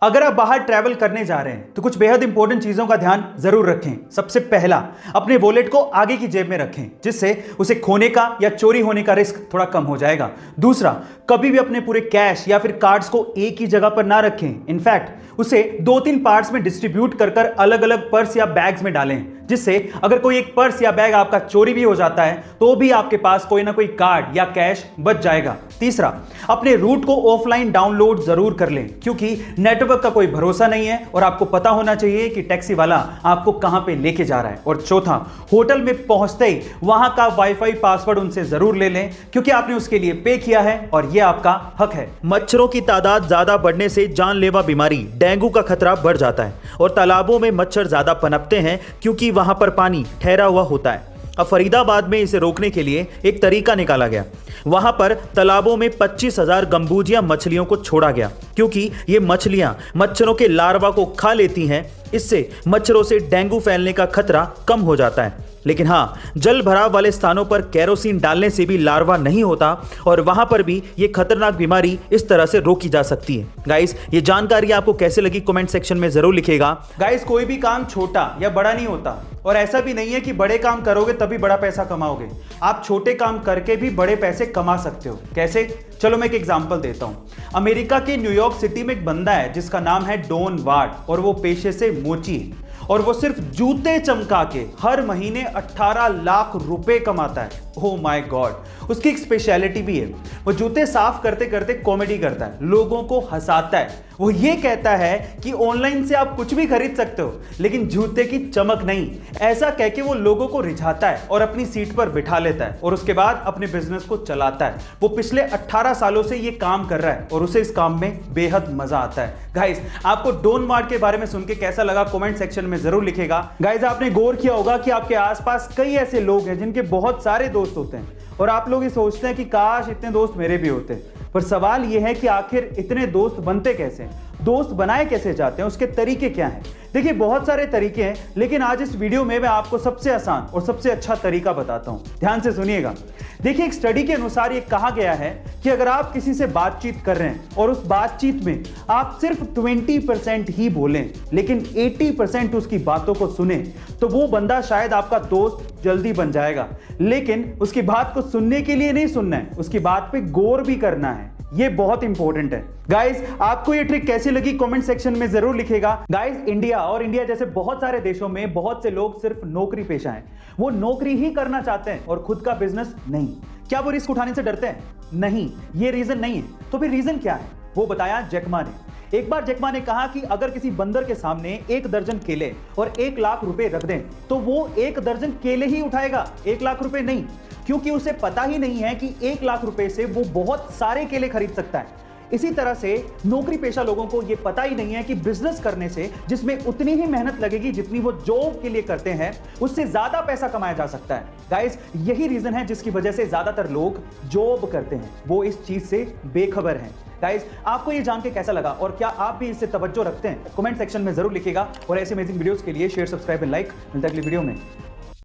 अगर आप बाहर ट्रैवल करने जा रहे हैं तो कुछ बेहद इंपॉर्टेंट चीजों का ध्यान जरूर रखें। सबसे पहला, अपने वॉलेट को आगे की जेब में रखें, जिससे उसे खोने का या चोरी होने का रिस्क थोड़ा कम हो जाएगा। दूसरा, कभी भी अपने पूरे कैश या फिर कार्ड्स को एक ही जगह पर ना रखें। इनफैक्ट उसे 2-3 पार्ट्स में डिस्ट्रीब्यूट कर कर अलग अलग पर्स या बैग्स में डालें, जिससे अगर कोई एक पर्स या बैग आपका चोरी भी हो जाता है तो भी आपके पास कोई ना कोई कार्ड या कैश बच जाएगा। तीसरा, अपने रूट को ऑफलाइन डाउनलोड जरूर कर लें, क्योंकि नेटवर्क का कोई भरोसा नहीं है और आपको पता होना चाहिए कि टैक्सी वाला आपको कहां पे लेके जा रहा है। और चौथा, होटल में पहुंचते ही वहां का वाईफाई पासवर्ड उनसे जरूर ले लें, क्योंकि आपने उसके लिए पे किया है और यह आपका हक है। मच्छरों की तादाद ज्यादा बढ़ने से जानलेवा बीमारी डेंगू का खतरा बढ़ जाता है और तालाबों में मच्छर ज्यादा पनपते हैं, क्योंकि वहां पर पानी ठहरा हुआ होता है। अब फरीदाबाद में इसे रोकने के लिए एक तरीका निकाला गया। वहां पर तालाबों में 25,000 गंबूजिया मछलियों को छोड़ा गया, क्योंकि ये मछलियां मच्छरों के लार्वा को खा लेती हैं। इससे मच्छरों से डेंगू फैलने का खतरा कम हो जाता है। लेकिन हाँ, जल भराव वाले स्थानों पर केरोसिन डालने से भी लार्वा नहीं होता और वहां पर भी ये खतरनाक बीमारी इस तरह से रोकी जा सकती है। गाइस, ये जानकारी आपको कैसे लगी कमेंट सेक्शन में जरूर लिखिएगा। गाइस, कोई भी काम छोटा या बड़ा नहीं होता और ऐसा भी नहीं है कि बड़े काम करोगे तभी बड़ा पैसा कमाओगे। आप छोटे काम करके भी बड़े पैसे कमा सकते हो। कैसे? चलो मैं एक एग्जांपल देता हूं। अमेरिका के न्यूयॉर्क सिटी में एक बंदा है जिसका नाम है डॉन वार्ड और वो पेशे से मोची है और वो सिर्फ जूते चमका के हर महीने 18 लाख रुपए कमाता है। ओह माय गॉड, उसकी एक स्पेशलिटी भी है। वो जूते साफ करते करते कॉमेडी करता है, लोगों को हंसाता है। वो ये कहता है कि ऑनलाइन से आप कुछ भी खरीद सकते हो, लेकिन जूते की चमक नहीं। ऐसा कह के वो लोगों को रिझाता है और अपनी सीट पर बिठा लेता है और उसके बाद अपने बिजनेस को चलाता है। वो पिछले 18 सालों से ये काम कर रहा है और उसे इस काम में बेहद मजा आता है। गाइस, आपको डॉन वार्ड के बारे में सुन के कैसा लगा कमेंट सेक्शन में जरूर लिखेगा। गाइस, आपने गौर किया होगा कि आपके आसपास कई ऐसे लोग हैं जिनके बहुत सारे दोस्त होते हैं और आप लोग ये सोचते हैं कि काश इतने दोस्त मेरे भी होते। पर सवाल यह है कि आखिर इतने दोस्त बनते कैसे हैं? दोस्त बनाए कैसे जाते हैं? उसके तरीके क्या हैं? देखिए, बहुत सारे तरीके हैं, लेकिन आज इस वीडियो में मैं आपको सबसे आसान और सबसे अच्छा तरीका बताता हूं। ध्यान से सुनिएगा। देखिए, एक स्टडी के अनुसार ये कहा गया है कि अगर आप किसी से बातचीत कर रहे हैं और उस बातचीत में आप सिर्फ 20% ही बोलें, लेकिन 80% उसकी बातों को सुने, तो वो बंदा शायद आपका दोस्त जल्दी बन जाएगा। लेकिन उसकी बात को सुनने के लिए नहीं सुनना है, उसकी बात पे गौर भी करना है। ये बहुत इंपॉर्टेंट है। गाइस, आपको ये ट्रिक कैसी लगी कमेंट सेक्शन में जरूर लिखेगा। गाइस, इंडिया और इंडिया जैसे बहुत सारे देशों में बहुत से लोग सिर्फ नौकरी पेशा हैं। वो नौकरी ही करना चाहते हैं और खुद का बिजनेस नहीं। क्या वो रिस्क उठाने से डरते हैं? नहीं, ये रीजन नहीं है। तो फिर रीजन क्या है? वो बताया जैकमा ने। एक बार जैकमा ने कहा कि अगर किसी बंदर के सामने 1 दर्जन केले और 1 लाख रुपए रख दें तो वो 1 दर्जन केले ही उठाएगा, 1 लाख रुपए नहीं, क्योंकि उसे पता ही नहीं है कि 1 लाख रुपए से वो बहुत सारे केले खरीद सकता है। इसी तरह से नौकरी पेशा लोगों को यह पता ही नहीं है कि बिजनेस करने से, जिसमें उतनी ही मेहनत लगेगी जितनी वो जॉब के लिए करते हैं, उससे ज्यादा पैसा कमाया जा सकता है। गाइस, यही रीजन है जिसकी वजह से ज्यादातर लोग जॉब करते हैं, वो इस चीज से बेखबर हैं। गाइस, आपको ये जान के कैसा लगा और क्या आप भी इससे तवज्जो रखते हैं? कमेंट सेक्शन में जरूर लिखिएगा और ऐसे अमेजिंग वीडियोस के लिए शेयर, सब्सक्राइब एंड लाइक। मिलता है अगली वीडियो में।